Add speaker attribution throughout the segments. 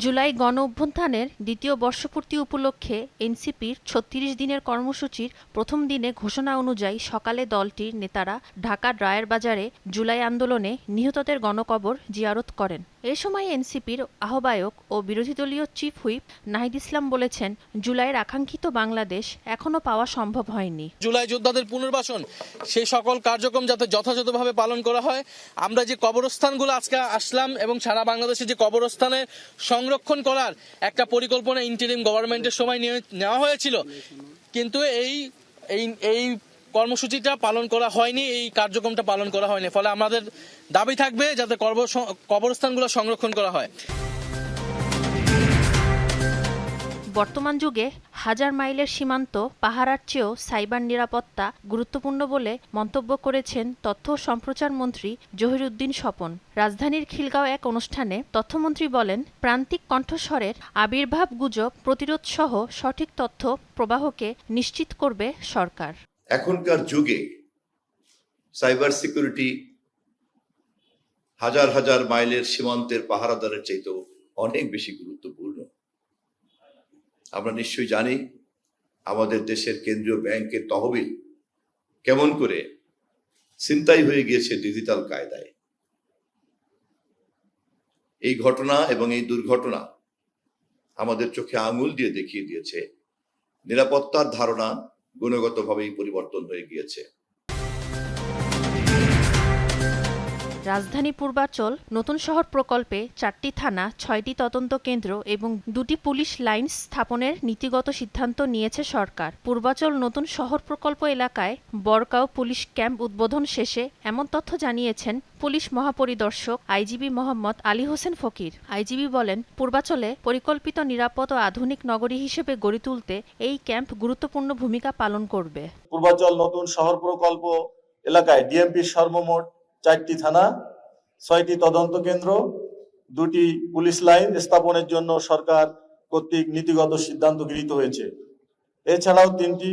Speaker 1: জুলাই গণঅভ্যুত্থানের দ্বিতীয় বর্ষপূর্তি উপলক্ষে এনসিপির ৩৬ দিনের কর্মসূচির প্রথম দিনে ঘোষণা অনুযায়ী সকালে দলটির নেতারা ঢাকার রায়েরবাজারে জুলাই আন্দোলনে নিহতদের গণকবর জিয়ারত করেন। এ সময় এনসিপির আহ্বায়ক ও বিরোধীদলীয় চিফ হুইপ নাহিদ ইসলাম বলেছেন, জুলাইয়ের আকাঙ্ক্ষিত বাংলাদেশ এখনো পাওয়া সম্ভব হয়নি।
Speaker 2: জুলাই যোদ্ধাদের পুনর্বাসন, সেই সকল কার্যক্রম যাতে যথাযথভাবে পালন করা হয়। আমরা যে কবরস্থানগুলো আজকে আসলাম এবং সারা বাংলাদেশে যে কবরস্থানের সংরক্ষণ করার একটা পরিকল্পনা ইন্টারিম গভর্নমেন্টের সময় নেওয়া হয়েছিল, কিন্তু এই কর্মসূচিটা পালন করা হয়নি, এই কার্যক্রমটা পালন করা হয়নি। ফলে আমাদের দাবি থাকবে যাতে কবরস্থানগুলো সংরক্ষণ করা হয়।
Speaker 1: বর্তমান যুগে হাজার মাইলের সীমান্ত পাহারার চেয়েও সাইবার নিরাপত্তা গুরুত্বপূর্ণ বলে মন্তব্য করেছেন তথ্য ও সম্প্রচার মন্ত্রী জহিরুদ্দিন স্বপন। রাজধানীর খিলগাঁও এক অনুষ্ঠানে তথ্যমন্ত্রী বলেন, প্রান্তিক কণ্ঠস্বরের আবির্ভাব, গুজব প্রতিরোধ সহ সঠিক তথ্য প্রবাহকে নিশ্চিত করবে সরকার।
Speaker 3: এখনকার যুগে সাইবার সিকিউরিটি হাজার হাজার মাইলের সীমান্তের পাহারাদারের চাইতেও অনেক বেশি গুরুত্বপূর্ণ। আমরা নিশ্চয়ই জানি আমাদের দেশের কেন্দ্রীয় ব্যাংকের তহবিল কেমন করে ছিনতাই হয়ে গিয়েছে ডিজিটাল কায়দায়। এই ঘটনা এবং এই দুর্ঘটনা আমাদের চোখে আঙুল দিয়ে দেখিয়ে দিয়েছে নিরাপত্তার ধারণা গুণগতভাবেই পরিবর্তন হয়ে গিয়েছে।
Speaker 1: রাজধানী পূর্বাচল নতুন শহর প্রকল্পে ৪টি থানা, ৬টি তদন্ত কেন্দ্র এবং ২টি পুলিশ লাইন স্থাপনের নীতিগত সিদ্ধান্ত নিয়েছে সরকার। পূর্বাচল নতুন শহর প্রকল্প এলাকায় বরকাও পুলিশ ক্যাম্প উদ্বোধন শেষে এমন তথ্য জানিয়েছেন পুলিশ মহাপরিদর্শক আইজিবি মোহাম্মদ আলী হোসেন ফকির। আইজিবি বলেন, পূর্বাচলে পরিকল্পিত নিরাপদ ও আধুনিক নগরী হিসেবে গড়ে তুলতে এই ক্যাম্প গুরুত্বপূর্ণ ভূমিকা পালন করবে।
Speaker 4: পূর্বাচল নতুন শহর প্রকল্প এলাকায় ডিএমপির সর্বমোট ৪টি থানা, ৬টি তদন্ত কেন্দ্র, ২টি পুলিশ লাইন স্থাপনের জন্য সরকার কর্তৃক নীতিগত সিদ্ধান্ত গৃহীত হয়েছে। এছাড়াও ৩টি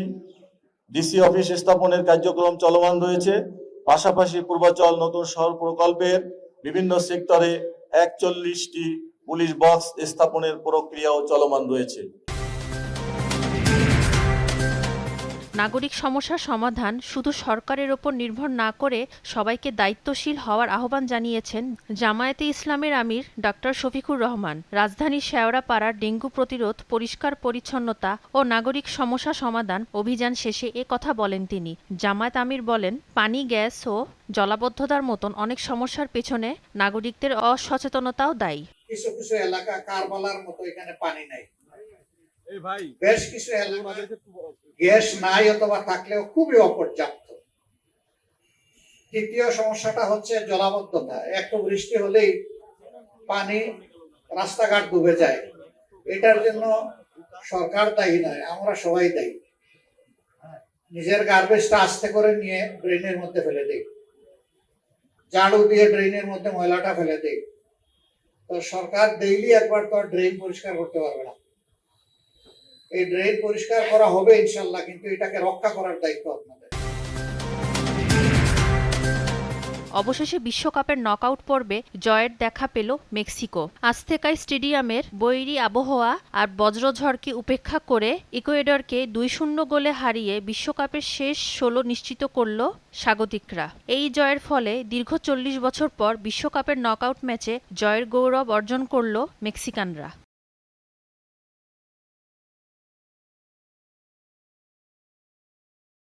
Speaker 4: ডিসি অফিস স্থাপনের কার্যক্রম চলমান রয়েছে। পাশাপাশি পূর্বাচল নতুন শহর প্রকল্পের বিভিন্ন সেক্টরে ৪১টি পুলিশ বক্স স্থাপনের প্রক্রিয়াও চলমান রয়েছে।
Speaker 1: নাগরিক সমস্যার সমাধান শুধু সরকারের ওপর নির্ভর না করে সবাইকে দায়িত্বশীল হওয়ার আহ্বান জানিয়েছেন জামায়াতে ইসলামের আমির ডক্টর শফিকুর রহমান। রাজধানীর শেওড়াপাড়ার ডেঙ্গু প্রতিরোধ, পরিষ্কার পরিচ্ছন্নতা ও নাগরিক সমস্যা সমাধান অভিযান শেষে এ কথা বলেন তিনি। জামায়াত আমির বলেন, পানি, গ্যাস ও জলাবদ্ধতার মতন অনেক সমস্যার পেছনে নাগরিকদের অসচেতনতাও দায়ী।
Speaker 5: কিছু কিছু এলাকা কারবালার মতো এখানে পানি নাই, বেশ কিছু এলাকা গ্যাস নাই অথবা থাকলেও খুবই অপর্যাপ্ত। তৃতীয় সমস্যাটা হচ্ছে জলাবদ্ধতা। একটু বৃষ্টি হলেই পানি, রাস্তাঘাট ডুবে যায়। এটার জন্য সরকার দায়ী নয়, আমরা সবাই দায়ী। নিজের গার্বেজটা আস্তে করে নিয়ে ড্রেনের মধ্যে ফেলে দেই, ঝাড়ু দিয়ে ড্রেনের মধ্যে ময়লাটা ফেলে দেই। তো সরকার ডেইলি একবার তো ড্রেন পরিষ্কার করতে পারবে না। এই ড্রেন পরিষ্কার করা হবে ইনশাল্লাহ, কিন্তু এটাকে রক্ষা করার দায়িত্ব আপনাদের।
Speaker 1: অবশেষে বিশ্বকাপের নকআউট পর্বে জয়ের দেখা পেল মেক্সিকো। আজতেকা স্টেডিয়ামের বৈরী আবহাওয়া আর বজ্রঝড়কে উপেক্ষা করে ইকুয়েডরকে ২-০ গোলে হারিয়ে বিশ্বকাপের শেষ ১৬ নিশ্চিত করল স্বাগতিকরা। এই জয়ের ফলে দীর্ঘ ৪০ বছর পর বিশ্বকাপের নকআউট ম্যাচে জয়ের গৌরব অর্জন করল মেক্সিকানরা।